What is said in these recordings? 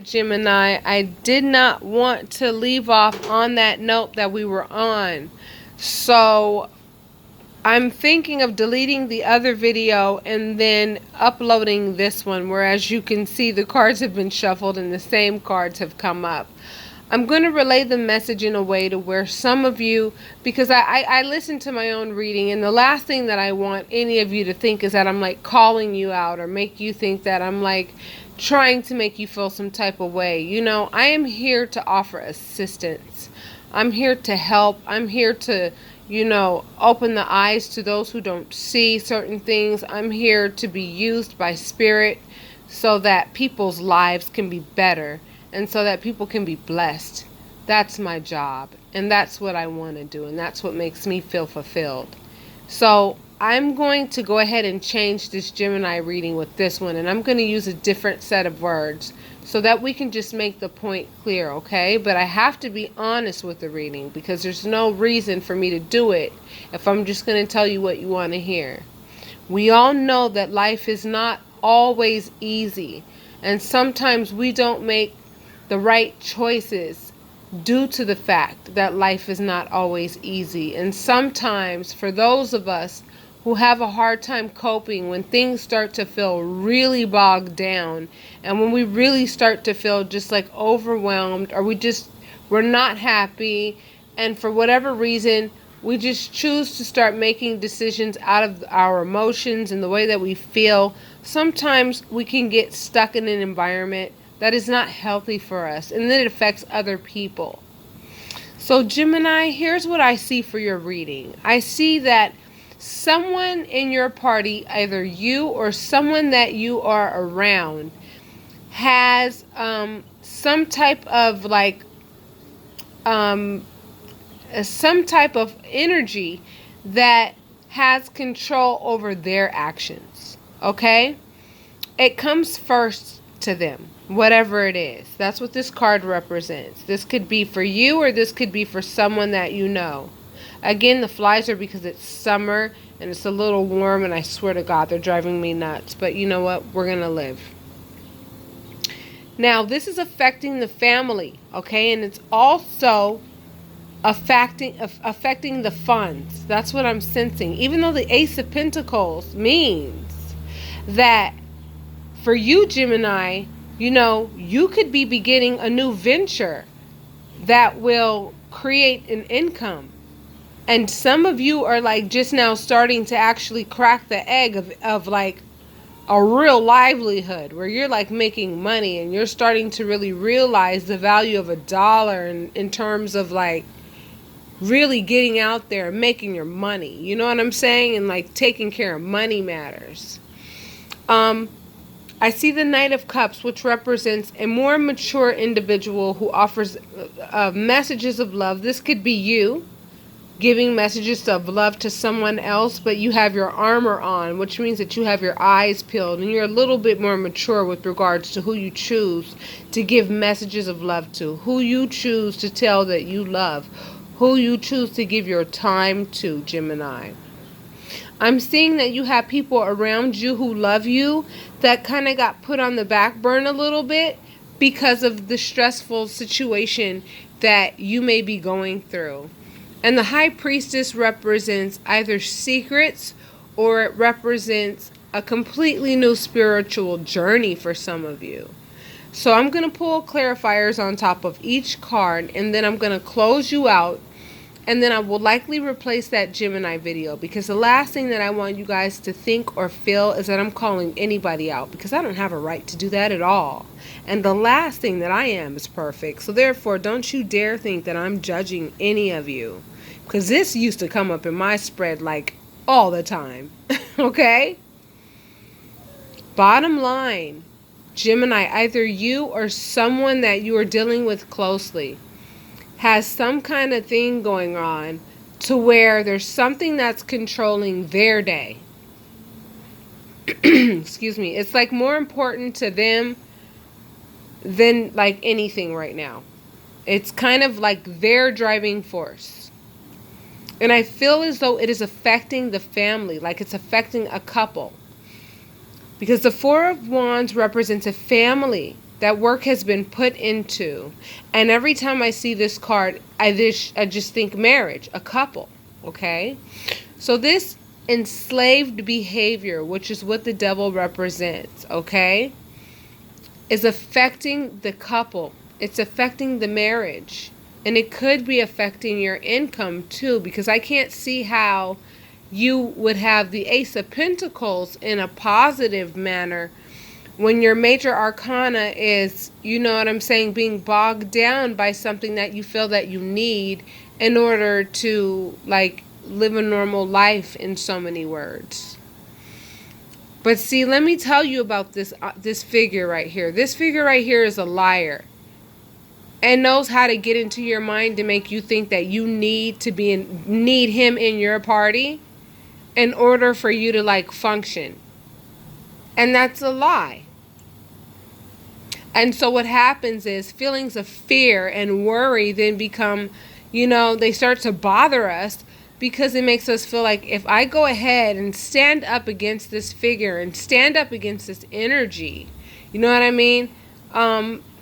Gemini, I did not want to leave off on that note that we were on. So I'm thinking of deleting the other video and then uploading this one, where as you can see the cards have been shuffled and the same cards have come up. I'm going to relay the message in a way to where some of you, because I listen to my own reading, and the last thing that I want any of you to think is that I'm like calling you out or make you think that I'm like trying to make you feel some type of way. You know, I am here to offer assistance. I'm here to help. I'm here to, you know, open the eyes to those who don't see certain things. I'm here to be used by Spirit so that people's lives can be better and so that people can be blessed. That's my job, and that's what I want to do, and that's what makes me feel fulfilled. So I'm going to go ahead and change this Gemini reading with this one, and I'm going to use a different set of words so that we can just make the point clear, okay? But I have to be honest with the reading, because there's no reason for me to do it if I'm just going to tell you what you want to hear. We all know that life is not always easy, and sometimes we don't make the right choices due to the fact that life is not always easy. And sometimes for those of us who have a hard time coping, when things start to feel really bogged down, and when we really start to feel just like overwhelmed, or we're not happy, and for whatever reason we just choose to start making decisions out of our emotions and the way that we feel, sometimes we can get stuck in an environment that is not healthy for us, and then it affects other people. So Gemini, here's what I see for your reading. I see that someone in your party, either you or someone that you are around, has some type of some type of energy that has control over their actions. Okay? It comes first to them, whatever it is. That's what this card represents. This could be for you, or this could be for someone that you know. Again, the flies are because it's summer and it's a little warm, and I swear to God, they're driving me nuts. But you know what? We're going to live. Now, this is affecting the family, okay? And it's also affecting the funds. That's what I'm sensing. Even though the Ace of Pentacles means that for you, Gemini, you know, you could be beginning a new venture that will create an income. And some of you are like just now starting to actually crack the egg of like a real livelihood, where you're like making money and you're starting to really realize the value of $1 in terms of like really getting out there and making your money. You know what I'm saying? And like taking care of money matters. I see the Knight of Cups, which represents a more mature individual who offers messages of love. This could be you giving messages of love to someone else, but you have your armor on, which means that you have your eyes peeled and you're a little bit more mature with regards to who you choose to give messages of love to, who you choose to tell that you love, who you choose to give your time to, Gemini. I'm seeing that you have people around you who love you that kind of got put on the back burner a little bit because of the stressful situation that you may be going through. And the High Priestess represents either secrets, or it represents a completely new spiritual journey for some of you. So I'm going to pull clarifiers on top of each card, and then I'm going to close you out. And then I will likely replace that Gemini video, because the last thing that I want you guys to think or feel is that I'm calling anybody out, because I don't have a right to do that at all. And the last thing that I am is perfect. So therefore, don't you dare think that I'm judging any of you, because this used to come up in my spread like all the time. Okay? Bottom line, Gemini, either you or someone that you are dealing with closely has some kind of thing going on to where there's something that's controlling their day. Excuse me. It's like more important to them than like anything right now. It's kind of like their driving force. And I feel as though it is affecting the family, like it's affecting a couple. Because the Four of Wands represents a family that work has been put into. And every time I see this card, I just think marriage, a couple, okay? So this enslaved behavior, which is what the devil represents, okay, is affecting the couple. It's affecting the marriage. And it could be affecting your income too, because I can't see how you would have the Ace of Pentacles in a positive manner when your major arcana is, you know what I'm saying, being bogged down by something that you feel that you need in order to, like, live a normal life, in so many words. But see, let me tell you about this figure right here. This figure right here is a liar and knows how to get into your mind to make you think that you need him in your party in order for you to, like, function. And that's a lie. And so what happens is feelings of fear and worry then become, you know, they start to bother us, because it makes us feel like, if I go ahead and stand up against this figure and stand up against this energy, you know what I mean?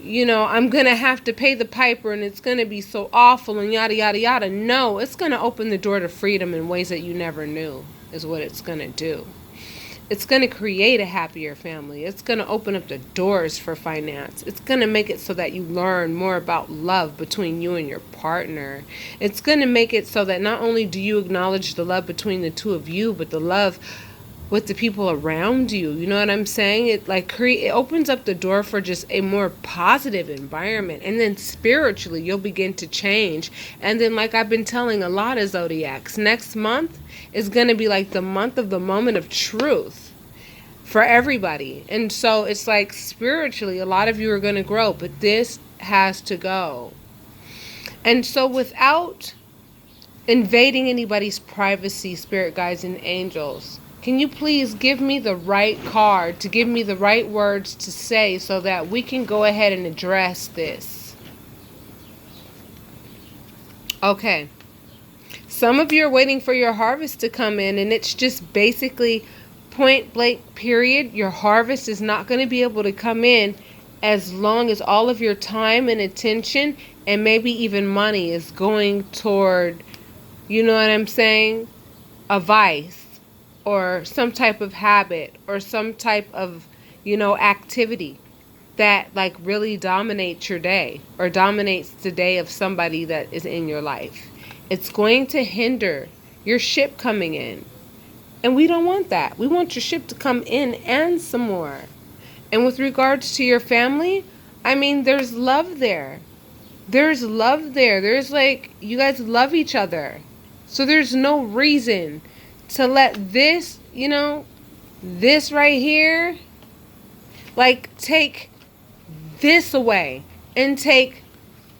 You know, I'm going to have to pay the piper, and it's going to be so awful and yada, yada, yada. No, it's going to open the door to freedom in ways that you never knew is what it's going to do. It's going to create a happier family. It's going to open up the doors for finance. It's going to make it so that you learn more about love between you and your partner. It's going to make it so that not only do you acknowledge the love between the two of you, but the love with the people around you. You know what I'm saying? It opens up the door for just a more positive environment. And then spiritually, you'll begin to change. And then, like I've been telling a lot of zodiacs, next month is going to be like the month of the moment of truth for everybody. And so it's like, spiritually, a lot of you are going to grow, but this has to go. And so without invading anybody's privacy, spirit guides and angels, can you please give me the right card to give me the right words to say so that we can go ahead and address this? Okay. Some of you are waiting for your harvest to come in, and it's just basically point blank period. Your harvest is not going to be able to come in as long as all of your time and attention and maybe even money is going toward, you know what I'm saying, a vice or some type of habit or some type of, you know, activity that, like, really dominates your day or dominates the day of somebody that is in your life. It's going to hinder your ship coming in. And we don't want that. We want your ship to come in and some more. And with regards to your family, I mean, there's love there. There's love there. There's, like, you guys love each other. So there's no reason to let this, you know, this right here, like, take this away and take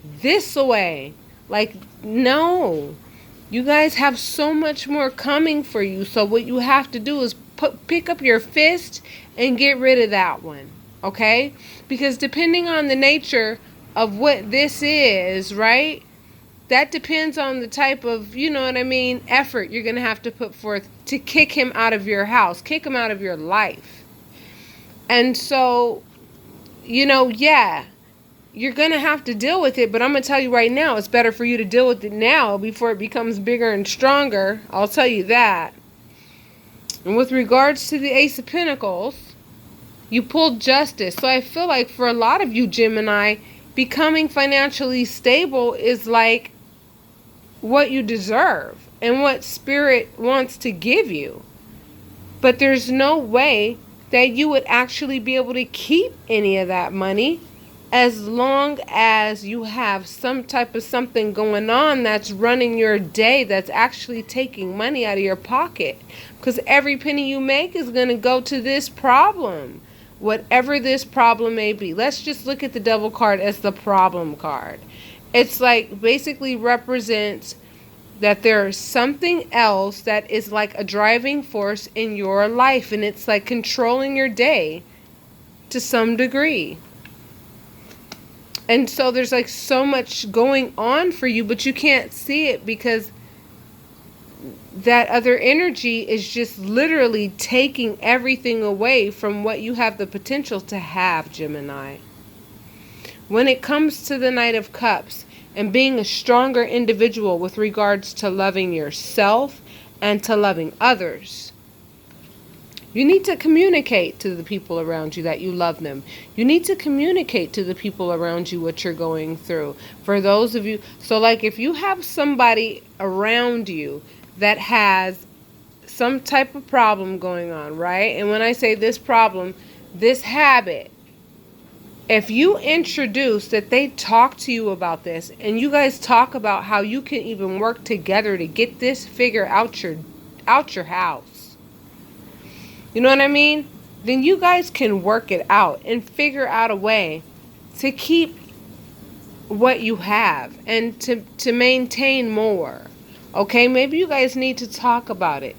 this away. Like, no. You guys have so much more coming for you. So what you have to do is pick up your fist and get rid of that one. Okay? Because depending on the nature of what this is, right? That depends on the type of, you know what I mean, effort you're going to have to put forth to kick him out of your house, kick him out of your life. And so, you know, yeah, you're going to have to deal with it, but I'm going to tell you right now, it's better for you to deal with it now before it becomes bigger and stronger. I'll tell you that. And with regards to the Ace of Pentacles, you pulled Justice. So I feel like for a lot of you, Gemini, becoming financially stable is like what you deserve and what Spirit wants to give you. But there's no way that you would actually be able to keep any of that money as long as you have some type of something going on that's running your day, that's actually taking money out of your pocket. Because every penny you make is going to go to this problem, whatever this problem may be. Let's just look at the Devil card as the problem card. It's like basically represents that there's something else that is like a driving force in your life, and it's like controlling your day to some degree. And so there's like so much going on for you, but you can't see it because that other energy is just literally taking everything away from what you have the potential to have, Gemini. when it comes to the Knight of Cups and being a stronger individual with regards to loving yourself and to loving others, you need to communicate to the people around you that you love them. You need to communicate to the people around you what you're going through. For those of you, so like if you have somebody around you that has some type of problem going on, right? And when I say this problem, this habit, if you introduce that they talk to you about this and you guys talk about how you can even work together to get this figure out your house, you know what I mean? Then you guys can work it out and figure out a way to keep what you have and to maintain more. Okay, maybe you guys need to talk about it.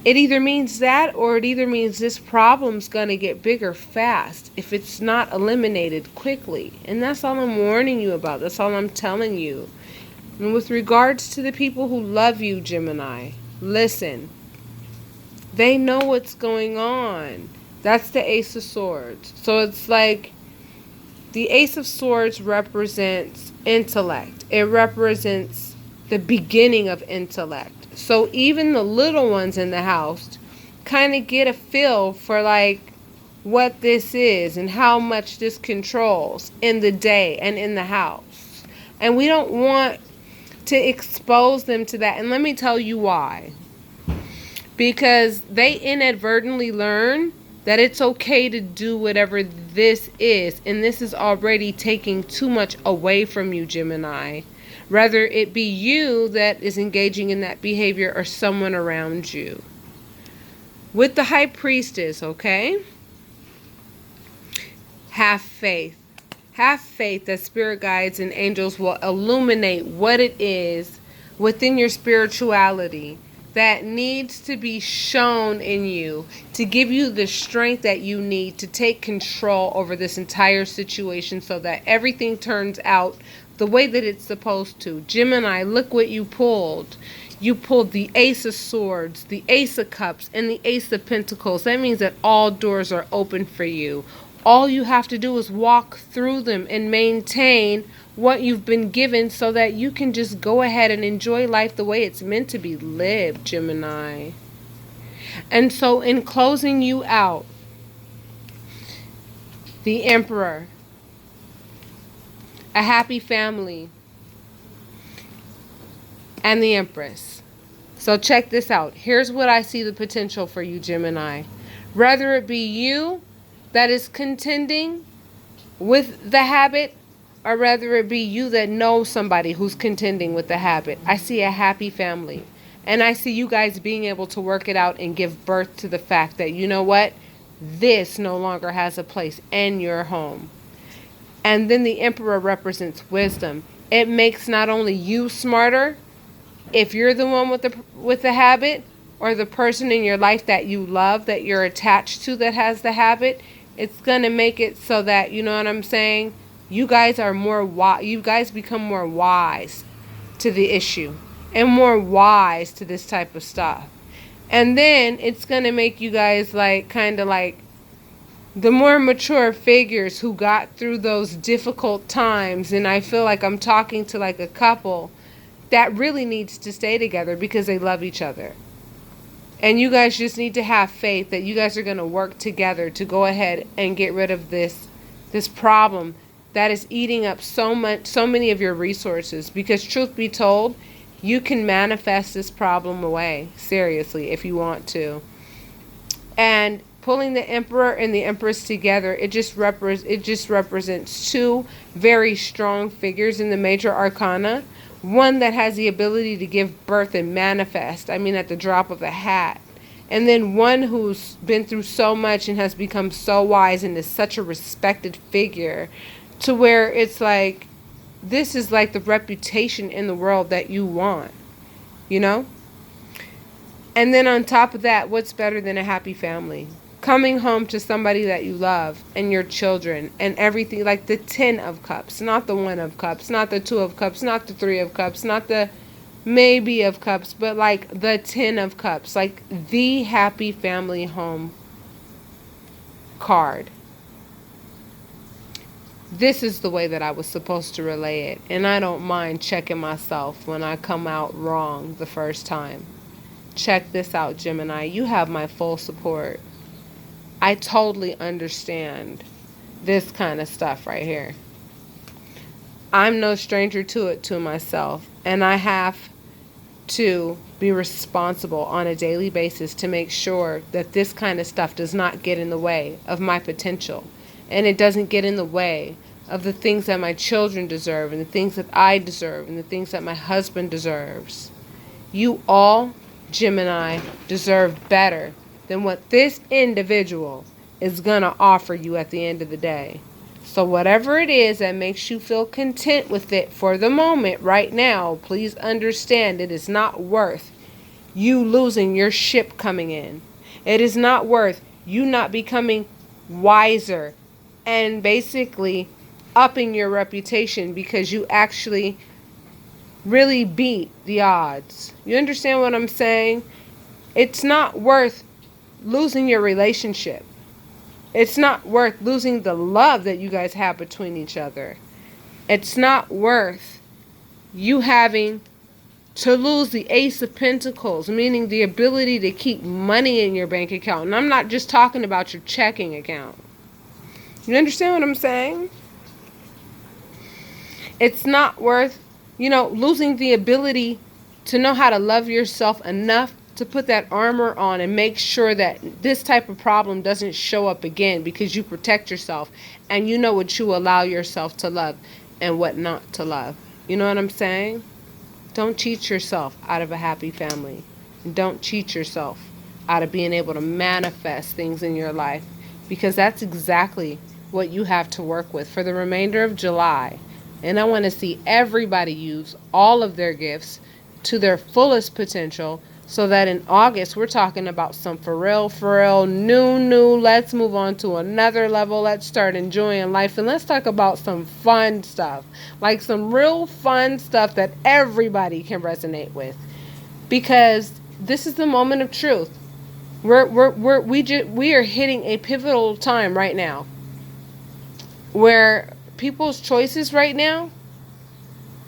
It either means that, or it either means this problem's going to get bigger fast if it's not eliminated quickly. And that's all I'm warning you about. That's all I'm telling you. And with regards to the people who love you, Gemini, listen. They know what's going on. That's the Ace of Swords. So it's like the Ace of Swords represents intellect. It represents the beginning of intellect. So even the little ones in the house kind of get a feel for like what this is and how much this controls in the day and in the house. And we don't want to expose them to that. And let me tell you why. Because they inadvertently learn that it's okay to do whatever this is. And this is already taking too much away from you, Gemini. Whether it be you that is engaging in that behavior or someone around you. With the High Priestess, okay? Have faith. Have faith that spirit guides and angels will illuminate what it is within your spirituality that needs to be shown in you to give you the strength that you need to take control over this entire situation so that everything turns out the way that it's supposed to. Gemini, look what you pulled. You pulled the Ace of Swords, the Ace of Cups, and the Ace of Pentacles. That means that all doors are open for you. All you have to do is walk through them and maintain what you've been given so that you can just go ahead and enjoy life the way it's meant to be lived, Gemini. And so in closing you out, the Emperor, a happy family, and the Empress. So check this out. Here's what I see the potential for you, Gemini. Whether it be you that is contending with the habit, or whether it be you that knows somebody who's contending with the habit, I see a happy family. And I see you guys being able to work it out and give birth to the fact that, you know what, this no longer has a place in your home. And then the Emperor represents wisdom. It makes not only you smarter, if you're the one with the habit, or the person in your life that you love, that you're attached to that has the habit, it's going to make it so that, you know what I'm saying, you guys are more wise. You guys become more wise to the issue and more wise to this type of stuff. And then it's going to make you guys like kind of like the more mature figures who got through those difficult times. And I feel like I'm talking to like a couple that really needs to stay together because they love each other. And you guys just need to have faith that you guys are going to work together to go ahead and get rid of this problem that is eating up so many of your resources. Because truth be told, you can manifest this problem away, seriously, if you want to. And pulling the Emperor and the Empress together, it just represents two very strong figures in the major arcana. One that has the ability to give birth and manifest, at the drop of a hat. And then one who's been through so much and has become so wise and is such a respected figure to where it's like, this is like the reputation in the world that you want, you know? And then on top of that, what's better than a happy family? Coming home to somebody that you love and your children and everything, like the 10 of cups, not the 1 of cups, not the 2 of cups, not the 3 of cups, not the maybe of cups, but like the 10 of cups, like the happy family home card. This is the way that I was supposed to relay it. And I don't mind checking myself when I come out wrong the first time. Check this out, Gemini. You have my full support. I totally understand this kind of stuff right here. I'm no stranger to it to myself. And I have to be responsible on a daily basis to make sure that this kind of stuff does not get in the way of my potential. And it doesn't get in the way of the things that my children deserve and the things that I deserve and the things that my husband deserves. You all, Gemini, deserve better than what this individual is going to offer you at the end of the day. So whatever it is that makes you feel content with it for the moment right now, please understand it is not worth you losing your ship coming in. It is not worth you not becoming wiser and basically upping your reputation because you actually really beat the odds. You understand what I'm saying? It's not worth losing your relationship. It's not worth losing the love that you guys have between each other. It's not worth you having to lose the Ace of Pentacles, meaning the ability to keep money in your bank account. And I'm not just talking about your checking account. You understand what I'm saying? It's not worth, losing the ability to know how to love yourself enough to put that armor on and make sure that this type of problem doesn't show up again because you protect yourself and you know what you allow yourself to love and what not to love. You know what I'm saying? Don't cheat yourself out of a happy family. Don't cheat yourself out of being able to manifest things in your life because that's exactly what you have to work with for the remainder of July. And I want to see everybody use all of their gifts to their fullest potential so that in August we're talking about some for real, new, let's move on to another level. Let's start enjoying life and let's talk about some fun stuff, like some real fun stuff that everybody can resonate with, because this is the moment of truth. We are hitting a pivotal time right now where people's choices right now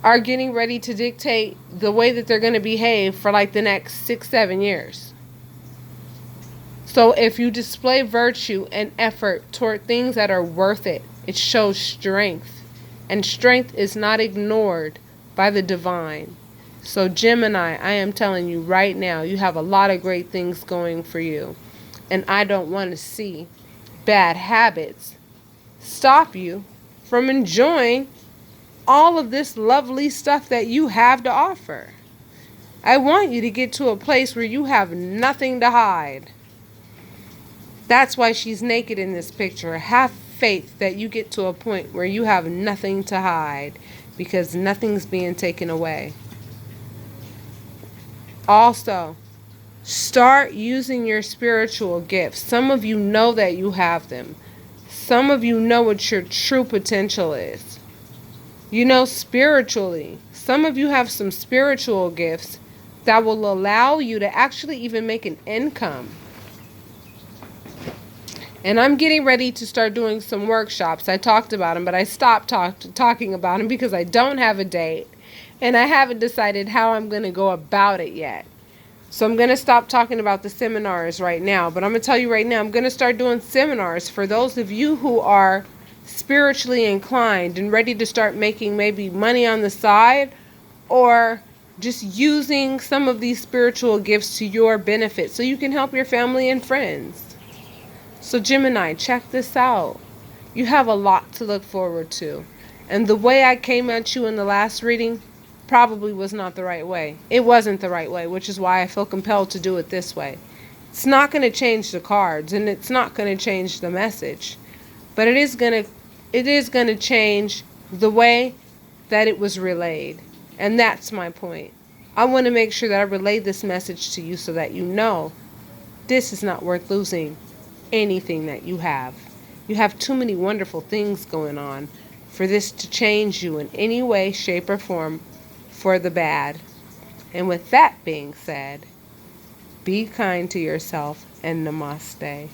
are getting ready to dictate the way that they're going to behave for like the next 6-7 years. So if you display virtue and effort toward things that are worth it, it shows strength. And strength is not ignored by the divine. So Gemini, I am telling you right now, you have a lot of great things going for you. And I don't want to see bad habits stop you from enjoying all of this lovely stuff that you have to offer. I want you to get to a place where you have nothing to hide. That's why she's naked in this picture. Have faith that you get to a point where you have nothing to hide because nothing's being taken away. Also, start using your spiritual gifts. Some of you know that you have them. Some of you know what your true potential is. Spiritually, some of you have some spiritual gifts that will allow you to actually even make an income. And I'm getting ready to start doing some workshops. I talked about them, but I stopped talking about them because I don't have a date. And I haven't decided how I'm going to go about it yet. So I'm going to stop talking about the seminars right now. But I'm going to tell you right now, I'm going to start doing seminars for those of you who are spiritually inclined and ready to start making maybe money on the side or just using some of these spiritual gifts to your benefit so you can help your family and friends. So Gemini, check this out. You have a lot to look forward to. And the way I came at you in the last reading probably was not the right way. It wasn't the right way, which is why I feel compelled to do it this way. It's not going to change the cards and it's not going to change the message. But it is going to change the way that it was relayed. And that's my point. I want to make sure that I relay this message to you so that you know this is not worth losing anything that you have. You have too many wonderful things going on for this to change you in any way, shape, or form for the bad. And with that being said, be kind to yourself and namaste.